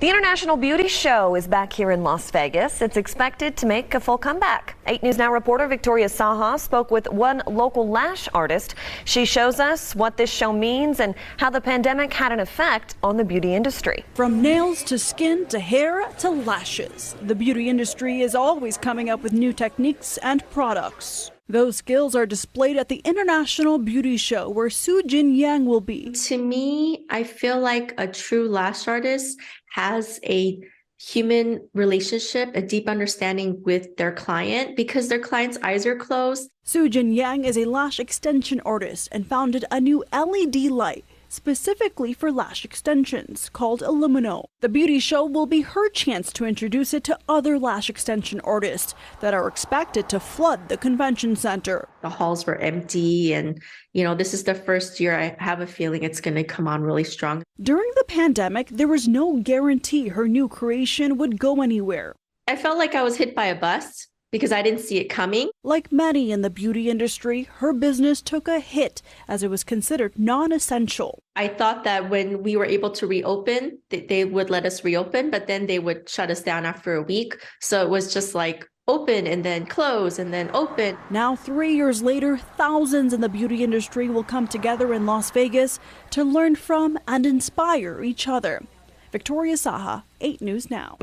The International Beauty Show is back here in Las Vegas. It's expected to make a full comeback. 8 News Now reporter Victoria Saha spoke with one local lash artist. She shows us what this show means and how the pandemic had an effect on the beauty industry. From nails to skin to hair to lashes, the beauty industry is always coming up with new techniques and products. Those skills are displayed at the International Beauty Show, where Soo-Jin Yang will be. To me, I feel like a true lash artist has a human relationship, a deep understanding with their client because their client's eyes are closed. Soo-Jin Yang is a lash extension artist and founded a new LED light specifically for lash extensions called Illumino. The beauty show will be her chance to introduce it to other lash extension artists that are expected to flood the convention center. The halls were empty and, this is the first year I have a feeling it's going to come on really strong. During the pandemic, there was no guarantee her new creation would go anywhere. I felt like I was hit by a bus because I didn't see it coming. Like many in the beauty industry, her business took a hit as it was considered non-essential. I thought that when we were able to reopen, they would let us reopen, but then they would shut us down after a week. So it was just like open and then close and then open. Now, 3 years later, thousands in the beauty industry will come together in Las Vegas to learn from and inspire each other. Victoria Saha, 8 News Now.